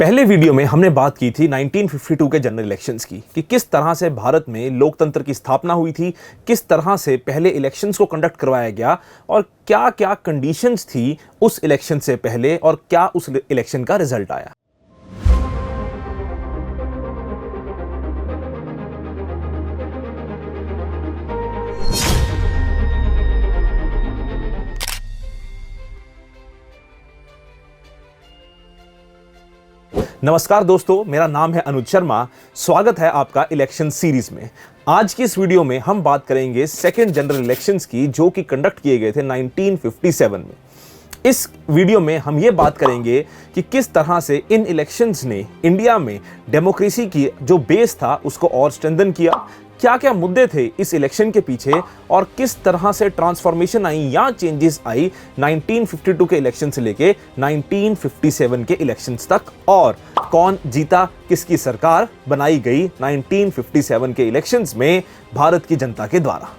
पहले वीडियो में हमने बात की थी 1952 के जनरल इलेक्शंस की कि किस तरह से भारत में लोकतंत्र की स्थापना हुई थी, किस तरह से पहले इलेक्शंस को कंडक्ट करवाया गया और क्या क्या कंडीशंस थी उस इलेक्शन से पहले और क्या उस इलेक्शन का रिजल्ट आया। नमस्कार दोस्तों, मेरा नाम है अनुज शर्मा। स्वागत है आपका इलेक्शन सीरीज में। आज की इस वीडियो में हम बात करेंगे सेकेंड जनरल इलेक्शंस की, जो कि कंडक्ट किए गए थे 1957 में। इस वीडियो में हम ये बात करेंगे कि किस तरह से इन इलेक्शंस ने इंडिया में डेमोक्रेसी की जो बेस था उसको और स्ट्रेंथन किया, क्या क्या मुद्दे थे इस इलेक्शन के पीछे और किस तरह से ट्रांसफॉर्मेशन आई या चेंजेस आई 1952 के इलेक्शन से लेके 1957 के इलेक्शंस तक, और कौन जीता, किसकी सरकार बनाई गई 1957 के इलेक्शंस में भारत की जनता के द्वारा।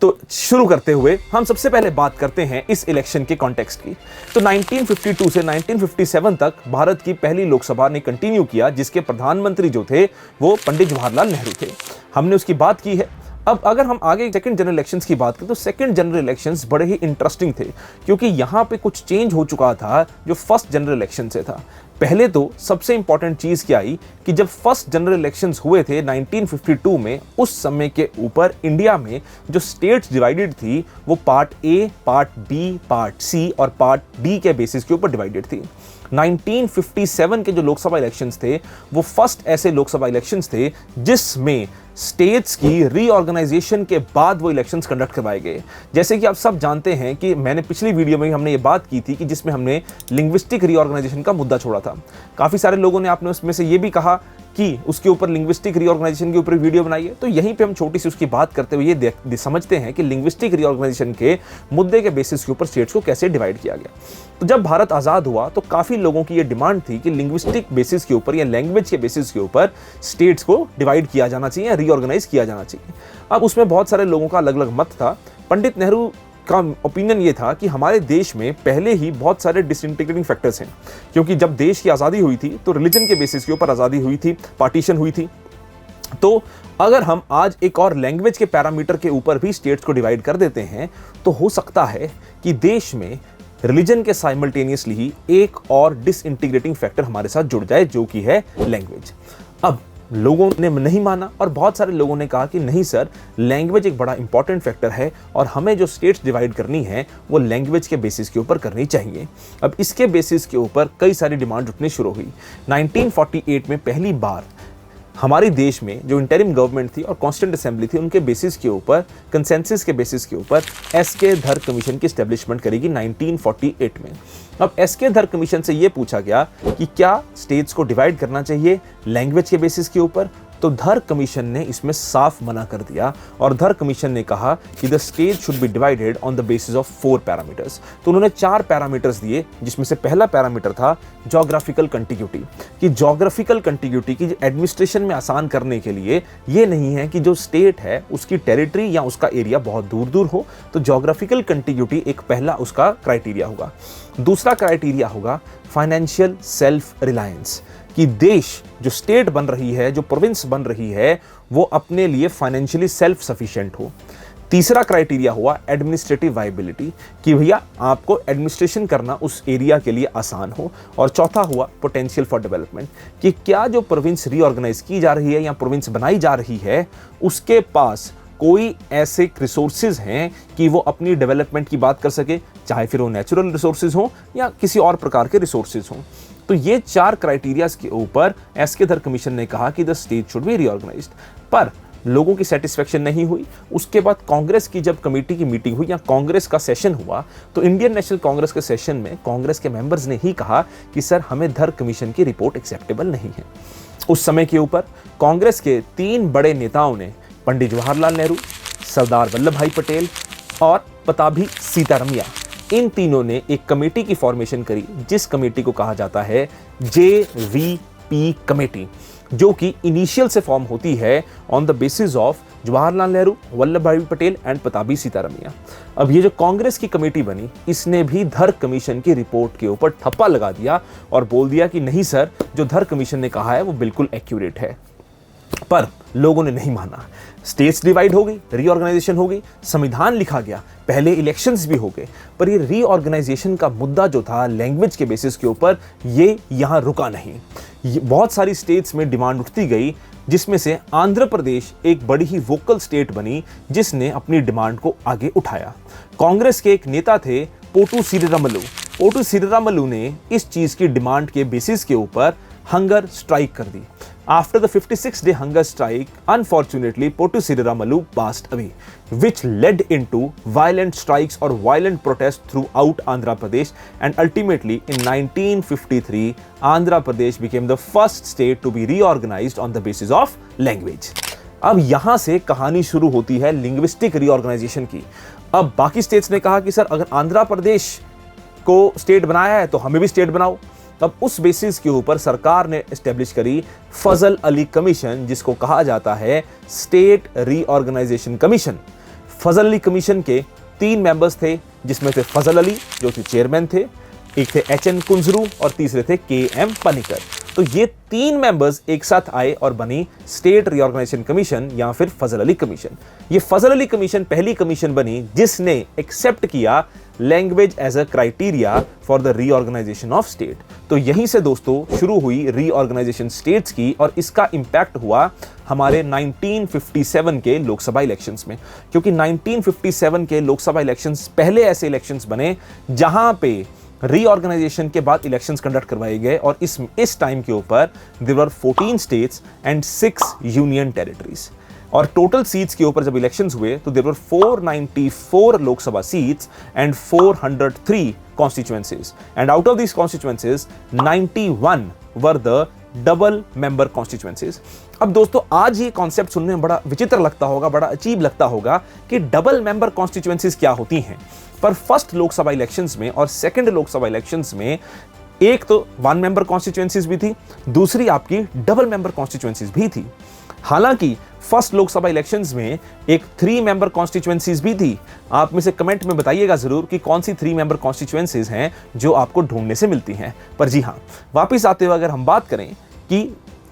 तो शुरू करते हुए हम सबसे पहले बात करते हैं इस इलेक्शन के कॉन्टेक्स्ट की। तो 1952 से 1957 तक भारत की पहली लोकसभा ने कंटिन्यू किया, जिसके प्रधानमंत्री जो थे वो पंडित जवाहरलाल नेहरू थे। हमने उसकी बात की है। अब अगर हम आगे सेकंड जनरल इलेक्शंस की बात करें तो सेकंड जनरल इलेक्शंस बड़े ही इंटरेस्टिंग थे, क्योंकि यहां पे कुछ चेंज हो चुका था जो फर्स्ट जनरल इलेक्शन से था। पहले तो सबसे इंपॉर्टेंट चीज क्या आई कि जब फर्स्ट जनरल इलेक्शंस हुए थे 1952 में, उस समय के ऊपर इंडिया में जो स्टेट्स डिवाइडेड थी वो part A, part B, part C और पार्ट डी के बेसिस के ऊपर डिवाइडेड थी। 1957 के जो लोकसभा इलेक्शंस थे वो फर्स्ट ऐसे लोकसभा इलेक्शंस थे जिसमें स्टेट्स की रीऑर्गेनाइजेशन के बाद वो इलेक्शंस कंडक्ट करवाए गए। जैसे कि आप सब जानते हैं कि मैंने पिछली वीडियो में हमने ये बात की थी कि जिसमें हमने लिंग्विस्टिक रीऑर्गेनाइजेशन का मुद्दा छोड़ा था। काफी सारे लोगों ने आपने उसमें से ये भी कहा कि उसके ऊपर लिंग्विस्टिक रीऑर्गेनाइजेशन के ऊपर वीडियो बनाई है। तो यहीं पे हम छोटी सी उसकी बात करते हुए ये समझते हैं कि लिंग्विस्टिक रीऑर्गेनाइजेशन के मुद्दे के बेसिस के ऊपर स्टेट्स को कैसे डिवाइड किया गया। तो जब भारत आज़ाद हुआ तो काफ़ी लोगों की ये डिमांड थी कि लिंग्विस्टिक बेसिस के ऊपर या लैंग्वेज के बेसिस के ऊपर स्टेट्स को डिवाइड किया जाना चाहिए या रीऑर्गेनाइज किया जाना चाहिए। अब उसमें बहुत सारे लोगों का अलग अलग मत था। पंडित नेहरू का ओपिनियन ये था कि हमारे देश में पहले ही बहुत सारे डिसइंटीग्रेटिंग फैक्टर्स हैं, क्योंकि जब देश की आज़ादी हुई थी तो रिलीजन के बेसिस के ऊपर आज़ादी हुई थी, पार्टीशन हुई थी। तो अगर हम आज एक और लैंग्वेज के पैरामीटर के ऊपर भी स्टेट्स को डिवाइड कर देते हैं तो हो सकता है कि देश में रिलीजन के साइमल्टेनियसली ही एक और डिसइंटीग्रेटिंग फैक्टर हमारे साथ जुड़ जाए, जो कि है लैंग्वेज। अब लोगों ने नहीं माना और बहुत सारे लोगों ने कहा कि नहीं सर, लैंग्वेज एक बड़ा इंपॉर्टेंट फैक्टर है और हमें जो स्टेट्स डिवाइड करनी है वो लैंग्वेज के बेसिस के ऊपर करनी चाहिए। अब इसके बेसिस के ऊपर कई सारी डिमांड उठनी शुरू हुई। 1948 में पहली बार हमारे देश में जो इंटरिम गवर्नमेंट थी और कॉन्स्टिट्यूंट असेंबली थी, उनके बेसिस के ऊपर, कंसेंसस के बेसिस के ऊपर एस.के. धर कमीशन की एस्टेब्लिशमेंट करेगी 1948 में। अब एस.के. धर कमीशन से ये पूछा गया कि क्या स्टेट्स को डिवाइड करना चाहिए लैंग्वेज के बेसिस के ऊपर, तो धर कमीशन ने इसमें साफ मना कर दिया और धर कमीशन ने कहा कि the state should be divided on the basis of 4 parameters. तो उन्होंने 4 पैरामीटर्स दिए, जिसमें से पहला पैरामीटर था ज्योग्राफिकल कंटिग्यूटी, कि ज्योग्राफिकल कंटिग्यूटी की एडमिनिस्ट्रेशन में आसान करने के लिए ये नहीं है कि जो स्टेट है उसकी टेरिटरी या उसका एरिया बहुत दूर दूर हो, तो ज्योग्राफिकल कंटिग्यूटी एक पहला उसका क्राइटेरिया होगा। दूसरा क्राइटेरिया होगा फाइनेंशियल सेल्फ रिलायंस, कि देश जो स्टेट बन रही है, जो प्रोविंस बन रही है, वो अपने लिए फाइनेंशियली सेल्फ सफिशिएंट हो। तीसरा क्राइटेरिया हुआ एडमिनिस्ट्रेटिव वायबिलिटी, कि भैया आपको एडमिनिस्ट्रेशन करना उस एरिया के लिए आसान हो। और चौथा हुआ पोटेंशियल फॉर डेवलपमेंट, कि क्या जो प्रोविंस रीऑर्गेनाइज की जा रही है या प्रोविंस बनाई जा रही है उसके पास कोई ऐसे रिसोर्सेज हैं कि वो अपनी डेवलपमेंट की बात कर सके, चाहे फिर वो नेचुरल रिसोर्सेज हो या किसी और प्रकार के रिसोर्सेज हों। तो ये 4 क्राइटेरियाज के ऊपर एस.के. धर कमीशन ने कहा कि द स्टेट शुड बी रीऑर्गेनाइज्ड, पर लोगों की सेटिस्फेक्शन नहीं हुई। उसके बाद कांग्रेस की जब कमेटी की मीटिंग हुई या कांग्रेस का सेशन हुआ, तो इंडियन नेशनल कांग्रेस के सेशन में कांग्रेस के मेंबर्स ने ही कहा कि सर, हमें धर कमीशन की रिपोर्ट एक्सेप्टेबल नहीं है। उस समय के ऊपर कांग्रेस के 3 बड़े नेताओं ने, पंडित जवाहरलाल नेहरू, सरदार वल्लभ भाई पटेल और पताभी सीतारमैया, इन तीनों ने एक कमेटी की फॉर्मेशन करी, जिस कमेटी को कहा जाता है JVP कमेटी, जो कि इनिशियल से फॉर्म होती है on the basis of Jawaharlal Nehru, Vallabh भाई पटेल एंड पताबी सीतारमैया। अब ये जो कांग्रेस की कमेटी बनी, इसने भी धर कमीशन की रिपोर्ट के ऊपर ठप्पा लगा दिया और बोल दिया कि नहीं सर, जो धर कमीशन ने कहा है वो बिल्कुल एक्यूरेट है। पर लोगों ने नहीं माना। स्टेट्स डिवाइड हो गई, रीऑर्गेनाइजेशन हो गई, संविधान लिखा गया, पहले इलेक्शंस भी हो गए, पर ये रीऑर्गेनाइजेशन का मुद्दा जो था लैंग्वेज के बेसिस के ऊपर, ये यहां रुका नहीं। बहुत सारी स्टेट्स में डिमांड उठती गई, जिसमें से आंध्र प्रदेश एक बड़ी ही वोकल स्टेट बनी जिसने अपनी डिमांड को आगे उठाया। कांग्रेस के एक नेता थे पोटू सीरीरामलू। पोटू सीरीरामलू ने इस चीज की डिमांड के बेसिस के ऊपर हंगर स्ट्राइक कर दी। After the 56-day hunger strike, unfortunately, Pottu Siriramallu passed away, which led into violent strikes or violent protests throughout Andhra Pradesh, and ultimately in 1953, Andhra Pradesh became the first state to be reorganized on the basis of language. अब यहां से कहानी शुरू होती है linguistic reorganisation की। अब बाकी स्टेट्स ने कहा कि सर, अगर आंध्र प्रदेश को स्टेट बनाया है तो हमें भी स्टेट बनाओ। तब उस बेसिस के ऊपर सरकार ने एस्टेब्लिश करी फजल अली कमीशन, जिसको कहा जाता है स्टेट रीऑर्गेनाइजेशन कमीशन। फजल अली कमीशन के 3 मेंबर्स थे, जिसमें से फजल अली जो कि चेयरमैन थे, एक थे एच.एन. कुंजरू और तीसरे थे के.एम. पनिकर। तो ये 3 मेंबर्स एक साथ आए और बनी स्टेट रीऑर्गेनाइजेशन कमीशन या फिर फजल अली कमीशन। ये फजल अली कमीशन पहली कमीशन बनी जिसने एक्सेप्ट किया language as a criteria for the reorganisation of state. तो यहीं से दोस्तों शुरू हुई रीऑर्गेनाइजेशन स्टेट्स की, और इसका इंपैक्ट हुआ हमारे 1957 के लोकसभा इलेक्शंस में, क्योंकि 1957 के लोकसभा इलेक्शंस पहले ऐसे इलेक्शंस बने जहां पे रीऑर्गेनाइजेशन के बाद इलेक्शंस कंडक्ट करवाए गए, और इस टाइम के ऊपर there were 14 states and 6 union territories. और टोटल सीट्स के ऊपर जब इलेक्शंस हुए तो there were 494 Lok Sabha seats and 403 constituencies, and out of these constituencies 91 were the double member constituencies. अब दोस्तों, आज ये कॉन्सेप्ट सुनने में बड़ा विचित्र लगता होगा, बड़ा अजीब लगता होगा कि डबल मेंबर कॉन्स्टिट्यूएंसीज क्या होती हैं। पर फर्स्ट लोकसभा इलेक्शंस में और सेकंड लोकसभा इलेक्शंस में एक तो 1 मेंबर कॉन्स्टिट्यूएंसीज भी थी, दूसरी आपकी डबल मेंबर कॉन्स्टिट्यूएंसीज भी थी। हालांकि फर्स्ट लोकसभा इलेक्शंस में एक 3 मेंबर कॉन्स्टिट्यूएंसीज भी थी। आप में से कमेंट में बताइएगा जरूर कि कौन सी 3 मेंबर कॉन्स्टिट्यूएंसीज हैं जो आपको ढूंढने से मिलती हैं। पर जी हाँ, वापिस आते हुए अगर हम बात करें कि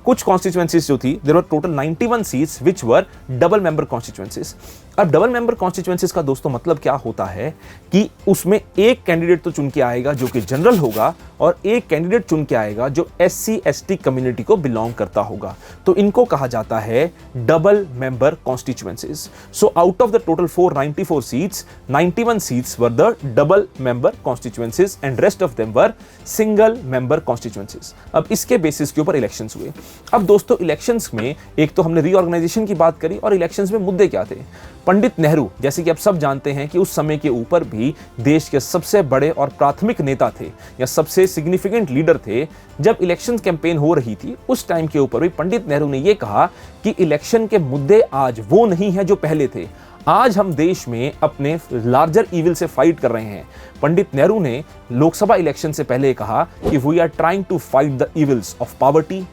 कुछ कॉन्स्टिट्यूएंसीज जो थी, there were total 91 seats which were double member constituencies. अब डबल मेंबर कॉन्स्टिट्यूएंसीज का दोस्तों मतलब क्या होता है कि उसमें एक कैंडिडेट तो चुन के आएगा जो कि जनरल होगा, और एक कैंडिडेट चुन के आएगा जो SC/ST कम्युनिटी को बिलोंग करता होगा। तो इनको कहा जाता है double member constituencies. So out of the total 494 seats, 91 seats were the double member constituencies and rest of them were single member constituencies. अब इसके बेसिस के ऊपर इलेक्शंस हुए। अब दोस्तों, इलेक्शंस में एक तो हमने रीऑर्गेनाइजेशन की बात करी, और इलेक्शंस में मुद्दे क्या थे। पंडित नेहरू, जैसे कि आप सब जानते हैं कि उस समय के ऊपर भी देश के सबसे बड़े और प्राथमिक नेता थे या सबसे सिग्निफिकेंट लीडर थे। जब इलेक्शन कैंपेन हो रही थी उस टाइम के ऊपर भी पंडित नेहरू ने यह कहा कि इलेक्शन के मुद्दे आज वो नहीं है जो पहले थे। आज हम देश में अपने लार्जर इविल से फाइट कर रहे हैं। पंडित नेहरू ने लोकसभा इलेक्शन से पहले कहा कि we are trying to fight the evils of poverty,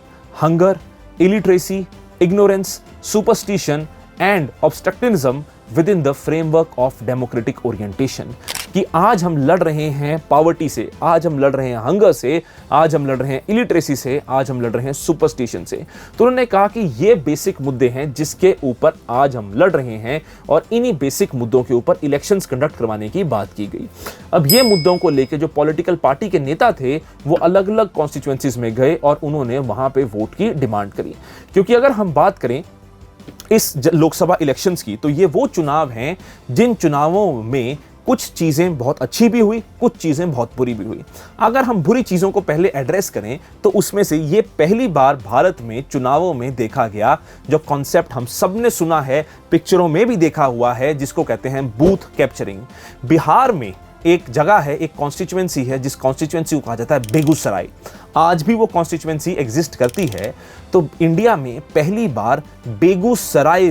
hunger, illiteracy, ignorance, superstition and obstructionism within the framework of democratic orientation. कि आज हम लड़ रहे हैं पॉवर्टी से, आज हम लड़ रहे हैं हंगर से, आज हम लड़ रहे हैं इलिटरेसी से, आज हम लड़ रहे हैं सुपरस्टिशन से। तो उन्होंने कहा कि ये बेसिक मुद्दे हैं जिसके ऊपर आज हम लड़ रहे हैं, और इन्हीं बेसिक मुद्दों के ऊपर इलेक्शंस कंडक्ट करवाने की बात की गई। अब ये मुद्दों को लेकर जो पॉलिटिकल पार्टी के नेता थे वो अलग अलग कॉन्स्टिट्यूएंसीज में गए और उन्होंने वहां पे वोट की डिमांड करी। क्योंकि अगर हम बात करें इस लोकसभा इलेक्शंस की, तो ये वो चुनाव हैं जिन चुनावों में कुछ चीजें बहुत अच्छी भी हुई, कुछ चीजें बहुत बुरी भी हुई। अगर हम बुरी चीजों को पहले एड्रेस करें तो उसमें से ये पहली बार भारत में चुनावों में देखा गया जो कॉन्सेप्ट हम सब ने सुना है, पिक्चरों में भी देखा हुआ है, जिसको कहते हैं बूथ कैप्चरिंग। बिहार में एक जगह है, एक कॉन्स्टिट्यूएंसी है जिस कॉन्स्टिट्यूएंसी को कहा जाता है बेगूसराय। आज भी वो कॉन्स्टिट्यूएंसी एग्जिस्ट करती है। तो इंडिया में पहली बार बेगूसराय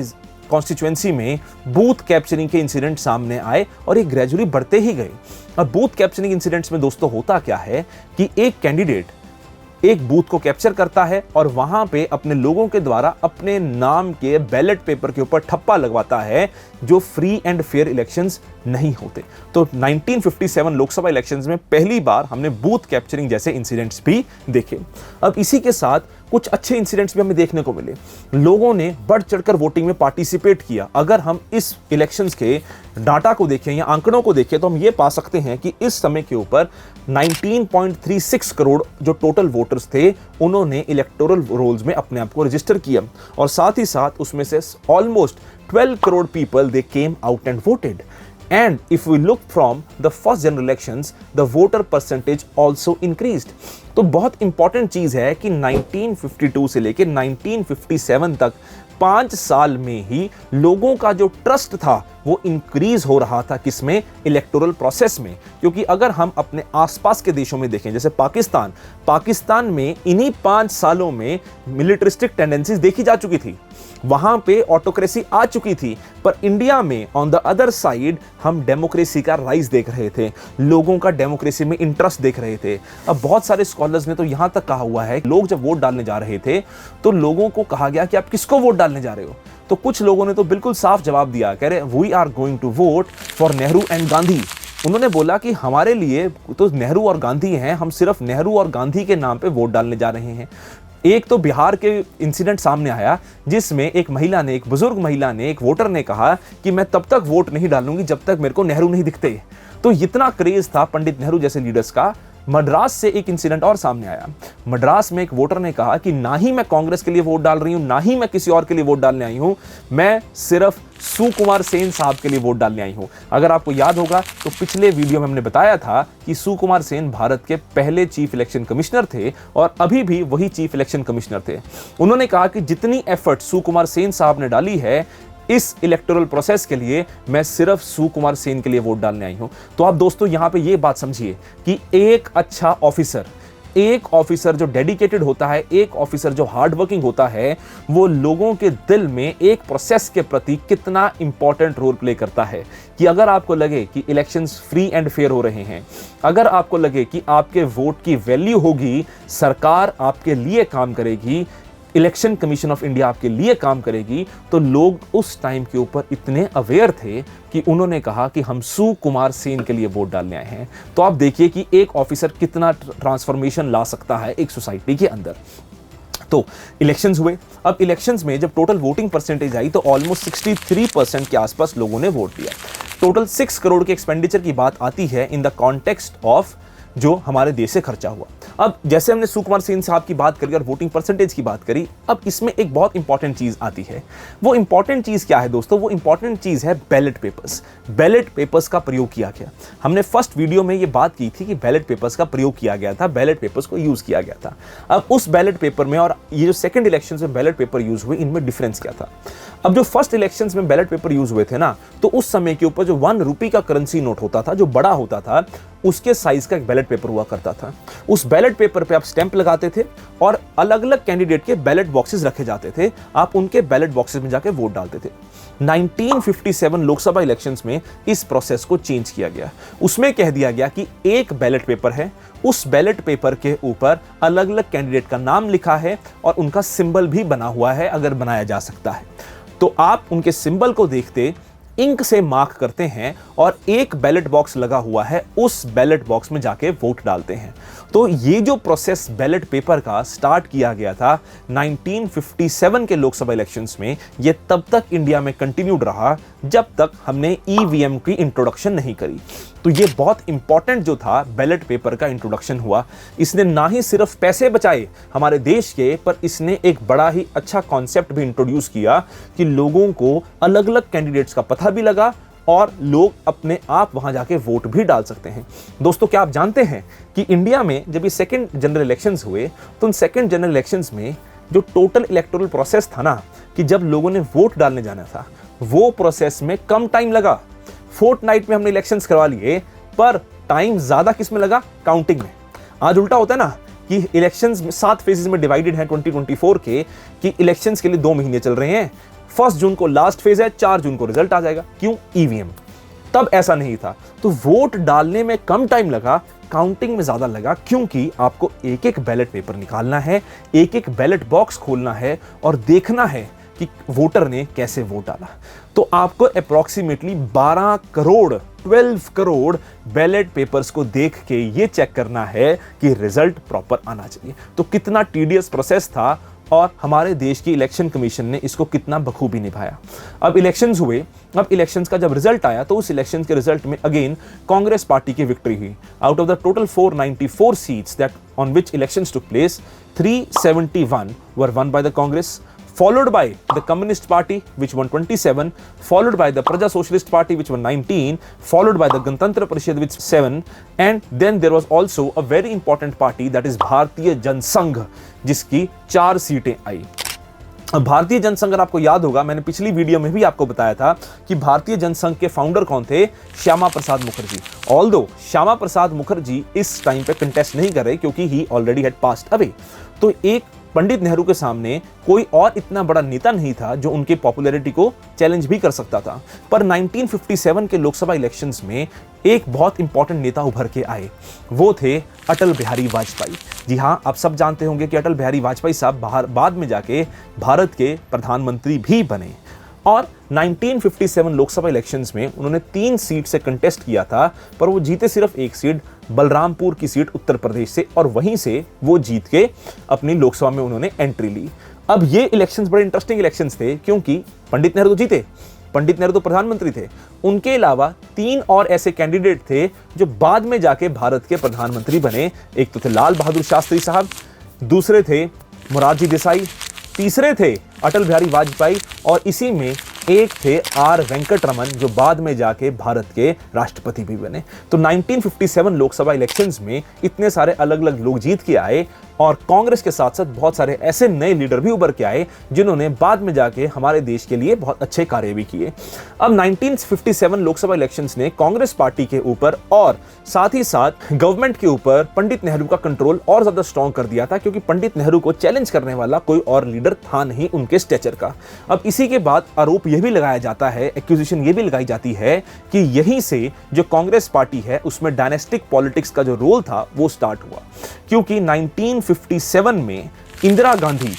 कॉन्स्टिट्यूएंसी में बूथ कैप्चरिंग के इंसिडेंट सामने आए, और ये ग्रेजुअली बढ़ते ही गए। अब बूथ कैप्चरिंग इंसिडेंट्स में दोस्तों होता क्या है कि एक कैंडिडेट एक बूथ को कैप्चर करता है और वहां पे अपने लोगों के द्वारा अपने नाम के बैलेट पेपर के ऊपर ठप्पा लगवाता है, जो फ्री एंड फेयर इलेक्शंस नहीं होते। तो 1957 लोकसभा इलेक्शंस में पहली बार हमने बूथ कैप्चरिंग जैसे इंसिडेंट्स भी देखे। अब इसी के साथ कुछ अच्छे इंसिडेंट्स भी हमें देखने को मिले। लोगों ने बढ़ चढ़कर वोटिंग में पार्टिसिपेट किया। अगर हम इस इलेक्शंस के डाटा को देखें या आंकड़ों को देखें तो हम ये पा सकते हैं कि इस समय के ऊपर 19.36 करोड़ जो टोटल वोटर्स थे, उन्होंने इलेक्टोरल रोल्स में अपने आप को रजिस्टर किया, और साथ ही साथ उसमें से almost 12 crore people they came out and voted. And if we look from the first general elections, the voter percentage also increased. तो बहुत इंपॉर्टेंट चीज है कि 1952 से लेकर 1957 तक 5 साल में ही लोगों का जो ट्रस्ट था वो इंक्रीज हो रहा था, किसमें? इलेक्टोरल प्रोसेस में। क्योंकि अगर हम अपने आसपास के देशों में देखें, जैसे पाकिस्तान में इन्हीं 5 सालों में मिलिटरिस्टिक टेंडेंसीज देखी जा चुकी थी, वहां पे ऑटोक्रेसी आ चुकी थी, पर इंडिया में ऑन द अदर साइड हम डेमोक्रेसी का राइज देख रहे थे, लोगों का डेमोक्रेसी में इंटरेस्ट देख रहे थे। अब बहुत सारे स्कॉलर्स ने तो यहां तक कहा हुआ है, लोग जब वोट डालने जा रहे थे तो लोगों को कहा गया कि आप किसको वोट डालने जा रहे हो, तो कुछ लोगों ने तो बिल्कुल साफ जवाब दिया, कह रहे we are going to vote for Nehru and Gandhi. उन्होंने बोला कि हमारे लिए तो नेहरू और गांधी हैं, हम सिर्फ नेहरू और गांधी के नाम पे वोट डालने जा रहे हैं। एक तो बिहार के इंसिडेंट सामने आया जिसमें एक बुजुर्ग महिला ने, एक वोटर ने कहा कि मैं तब तक वोट नहीं डालूंगी जब तक मेरे को नेहरू नहीं दिखते। तो इतना क्रेज था पंडित नेहरू जैसे लीडर्स का। मद्रास से एक इंसिडेंट और सामने आया। मद्रास में एक वोटर ने कहा कि ना ही मैं कांग्रेस के लिए वोट डाल रही हूं, ना ही मैं किसी और के लिए वोट डालने आई हूं, मैं सिर्फ सुकुमार सेन साहब के लिए वोट डालने आई हूं। अगर आपको याद होगा तो पिछले वीडियो में हमने बताया था कि सुकुमार सेन भारत के पहले चीफ इलेक्शन कमिश्नर थे और अभी भी वही चीफ इलेक्शन कमिश्नर थे। उन्होंने कहा कि जितनी एफर्ट सुकुमार सेन साहब ने डाली है इस इलेक्टोरल प्रोसेस के लिए, मैं सिर्फ सुकुमार सेन के लिए वोट डालने आई हूं। तो आप दोस्तों यहां पे ये बात समझिए कि एक अच्छा ऑफिसर, एक ऑफिसर जो डेडिकेटेड होता है, एक ऑफिसर जो हार्ड वर्किंग होता है, वो लोगों के दिल में एक प्रोसेस के प्रति कितना इंपॉर्टेंट रोल प्ले करता है। कि अगर आपको लगे कि इलेक्शंस फ्री एंड फेयर हो रहे हैं, अगर आपको लगे कि आपके वोट की वैल्यू होगी, सरकार आपके लिए काम करेगी, इलेक्शन कमीशन ऑफ इंडिया आपके लिए काम करेगी, तो लोग उस टाइम के ऊपर इतने अवेयर थे कि उन्होंने कहा कि हम सुकुमार सेन के लिए वोट डालने आए हैं। तो आप देखिए कि एक ऑफिसर कितना ट्रांसफॉर्मेशन ला सकता है एक सोसाइटी के अंदर। तो इलेक्शंस हुए। अब इलेक्शंस में जब टोटल वोटिंग परसेंटेज आई तो ऑलमोस्ट 63% के आसपास लोगों ने वोट दिया। टोटल 6 करोड़ के एक्सपेंडिचर की बात आती है इन द कॉन्टेक्स्ट ऑफ जो हमारे देश से खर्चा हुआ। अब जैसे हमने सुकुमार सेन साहब की बात करी और वोटिंग परसेंटेज की बात करी, अब इसमें एक बहुत इंपॉर्टेंट चीज आती है। वो इंपॉर्टेंट चीज क्या है दोस्तों? वो इंपॉर्टेंट चीज है बैलेट पेपर्स। बैलेट पेपर्स का प्रयोग किया गया। हमने फर्स्ट वीडियो में ये बात की थी कि बैलेट पेपर्स का प्रयोग किया गया था, बैलेट पेपर्स को यूज किया गया था। अब उस बैलेट पेपर में और ये जो सेकंड इलेक्शन में बैलेट पेपर यूज हुए, इनमें डिफरेंस क्या था? अब जो फर्स्ट इलेक्शन में बैलेट पेपर यूज हुए थे ना, तो उस समय के ऊपर जो 1 रुपये का करेंसी नोट होता था, जो बड़ा होता था, उसके साइज का एक बैलेट पेपर हुआ करता था। उस बैलेट पेपर पे आप स्टैंप लगाते थे और अलग अलग कैंडिडेट के बैलेट बॉक्सेस रखे जाते थे, आप उनके बैलेट बॉक्सेस में जाके वोट डालते थे। 1957 लोकसभा इलेक्शंस में इस प्रोसेस को चेंज किया गया। उसमें कह दिया गया कि एक बैलेट पेपर है, उस बैलेट पेपर के ऊपर अलग अलग कैंडिडेट का नाम लिखा है और उनका सिंबल भी बना हुआ है, अगर बनाया जा सकता है तो आप उनके सिंबल को देखते इंक से मार्क करते हैं और एक बैलेट बॉक्स लगा हुआ है, उस बैलेट बॉक्स में जाके वोट डालते हैं। तो ये जो प्रोसेस बैलेट पेपर का स्टार्ट किया गया था 1957 के लोकसभा इलेक्शंस में, ये तब तक इंडिया में कंटिन्यूड रहा जब तक हमने ईवीएम की इंट्रोडक्शन नहीं करी। तो ये बहुत इंपॉर्टेंट जो था बैलेट पेपर का इंट्रोडक्शन हुआ। इसने ना ही सिर्फ पैसे बचाए हमारे देश के, पर इसने एक बड़ा ही अच्छा कॉन्सेप्ट भी इंट्रोड्यूस किया कि लोगों को अलग अलग कैंडिडेट्स का पता भी लगा और लोग अपने आप वहां जाके वोट भी डाल सकते हैं। दोस्तों, क्या आप जानते हैं कि इंडिया में जब ये सेकंड जनरल इलेक्शंस हुए, तो उन सेकंड जनरल इलेक्शंस में जो टोटल इलेक्टोरल प्रोसेस था ना, कि जब लोगों ने वोट डालने जाना था, वो प्रोसेस में कम टाइम लगा। फोर्टनाइट में हमने इलेक्शंस करवा लिए, पर टाइम ज्यादा किस में लगा? काउंटिंग में। आज उल्टा होता है ना कि इलेक्शंस 7 फेजेस में डिवाइडेड है 2024 के, कि इलेक्शंस के लिए 2 महीने चल रहे हैं। 1 जून को लास्ट फेज है, 4 जून को रिजल्ट आ जाएगा। क्यों? ईवीएम। तब ऐसा नहीं था, तो वोट डालने में कम टाइम लगा, काउंटिंग में ज्यादा लगा, क्योंकि आपको एक एक बैलेट पेपर निकालना है, एक एक बैलेट बॉक्स खोलना है और देखना है कि वोटर ने कैसे वोट डाला। तो आपको अप्रॉक्सीमेटली 12 करोड़ बैलेट पेपर्स को देख के ये चेक करना है कि रिजल्ट प्रॉपर आना चाहिए। तो कितना टीडियस प्रोसेस था और हमारे देश की इलेक्शन कमीशन ने इसको कितना बखूबी निभाया। अब इलेक्शंस हुए, अब इलेक्शंस का जब रिजल्ट आया तो उस इलेक्शंस के रिजल्ट में अगेन कांग्रेस पार्टी की विक्ट्री हुई। Out of the total 494 seats that on which elections took place, 371 were one by the Congress, followed by the Communist Party which won 27, followed by the Praja Socialist Party which won 19, followed by the Ganatantra Parishad with 7, and then there was also a very important party that is Bharatiya Janasangh जिसकी 4 सीटें आई। भारतीय जनसंघ, अगर आपको याद होगा, मैंने पिछली video में भी आपको बताया था कि भारतीय जनसंघ के फाउंडर कौन थे, श्यामा प्रसाद मुखर्जी। ऑल्दो श्यामा प्रसाद मुखर्जी इस टाइम पे कंटेस्ट नहीं कर रहे क्योंकि ही ऑलरेडी हैड पास्ड अवे। तो एक पंडित नेहरू के सामने कोई और इतना बड़ा नेता नहीं था जो उनके पॉपुलैरिटी को चैलेंज भी कर सकता था। पर 1957 के लोकसभा इलेक्शंस में एक बहुत इंपॉर्टेंट नेता उभर के आए, वो थे अटल बिहारी वाजपेयी। जी हाँ, आप सब जानते होंगे कि अटल बिहारी वाजपेयी साहब बाद में जाके भारत के प्रधानमंत्री भी बने। और 1957 लोकसभा इलेक्शंस में उन्होंने 3 सीट से कंटेस्ट किया था, पर वो जीते सिर्फ एक सीट, बलरामपुर की सीट उत्तर प्रदेश से, और वहीं से वो जीत के अपनी लोकसभा में उन्होंने एंट्री ली। अब ये इलेक्शंस बड़े इंटरेस्टिंग इलेक्शंस थे क्योंकि पंडित नेहरू तो जीते, पंडित नेहरू तो प्रधानमंत्री थे, उनके अलावा 3 और ऐसे कैंडिडेट थे जो बाद में जाके भारत के प्रधानमंत्री बने। एक तो थे लाल बहादुर शास्त्री साहब, दूसरे थे मोरारजी देसाई, तीसरे थे अटल बिहारी वाजपेयी, और इसी में एक थे आर वेंकटरमन जो बाद में जाके भारत के राष्ट्रपति भी बने। तो 1957 लोकसभा इलेक्शंस में इतने सारे अलग अलग लोग जीत के आए और कांग्रेस के साथ साथ बहुत सारे ऐसे नए लीडर भी उभर के आए जिन्होंने बाद में जाके हमारे देश के लिए बहुत अच्छे कार्य भी किए। अब 1957 लोकसभा इलेक्शंस ने कांग्रेस पार्टी के ऊपर और साथ ही साथ गवर्नमेंट के ऊपर पंडित नेहरू का कंट्रोल और ज्यादा स्ट्रॉन्ग कर दिया था, क्योंकि पंडित नेहरू को चैलेंज करने वाला कोई और लीडर था नहीं उनके स्टेचर का। अब इसी के बाद आरोप यह भी लगाया जाता है, एक्यूजिशन ये भी लगाई जाती है कि यहीं से जो कांग्रेस पार्टी है उसमें डायनेस्टिक पॉलिटिक्स का जो रोल था वो स्टार्ट हुआ, क्योंकि 1957 में इंदिरा गांधी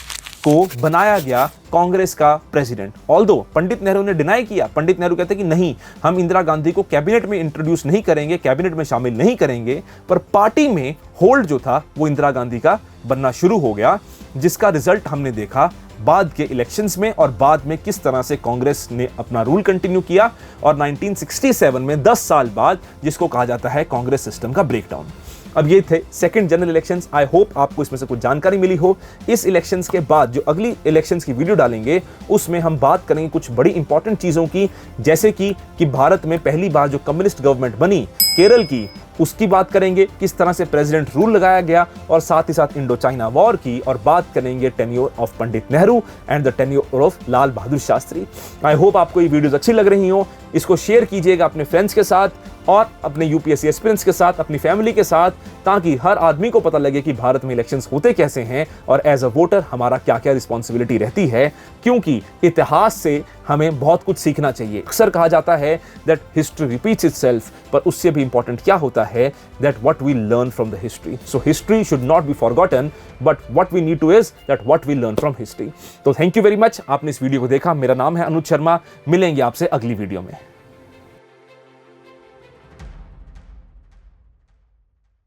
को बनाया गया कांग्रेस का प्रेसिडेंट। ऑल्दो पंडित नेहरू ने डिनाई किया, पंडित नेहरू कहते कि नहीं, हम इंदिरा गांधी को कैबिनेट में इंट्रोड्यूस नहीं करेंगे, कैबिनेट में शामिल नहीं करेंगे, पर पार्टी में होल्ड जो था वो इंदिरा गांधी का बनना शुरू हो गया, जिसका रिजल्ट हमने देखा बाद के इलेक्शंस में और बाद में किस तरह से कांग्रेस ने अपना रूल कंटिन्यू किया। और 1967 में 10 साल बाद जिसको कहा जाता है कांग्रेस सिस्टम का ब्रेकडाउन। अब ये थे second general elections. I hope आपको इसमें से कुछ जानकारी मिली हो। इस इलेक्शंस के बाद जो अगली इलेक्शंस की वीडियो डालेंगे उसमें हम बात करेंगे कुछ बड़ी इंपॉर्टेंट चीजों की, जैसे कि भारत में पहली बार जो कम्युनिस्ट गवर्नमेंट बनी केरल की, उसकी बात करेंगे, किस तरह से प्रेसिडेंट रूल लगाया गया, और साथ ही साथ इंडो चाइना वॉर की, और बात करेंगे tenure of Pandit Nehru and the tenure of Lal Bahadur Shastri. I hope आपको ये वीडियोस अच्छी लग रही हो। इसको शेयर कीजिएगा अपने फ्रेंड्स के साथ और अपने यूपीएससी एस्पिरेंट्स के साथ, अपनी फैमिली के साथ, ताकि हर आदमी को पता लगे कि भारत में इलेक्शंस होते कैसे हैं और एज अ वोटर हमारा क्या क्या रिस्पॉन्सिबिलिटी रहती है, क्योंकि इतिहास से हमें बहुत कुछ सीखना चाहिए। अक्सर कहा जाता है दैट हिस्ट्री रिपीट्स इटसेल्फ, पर उससे भी इंपॉर्टेंट क्या होता है that what we learn from the history. So history should not be forgotten, but what we need to is that what we learn from history. तो थैंक यू वेरी मच, आपने इस video को देखा। मेरा नाम है अनुज शर्मा, मिलेंगे आपसे अगली वीडियो में।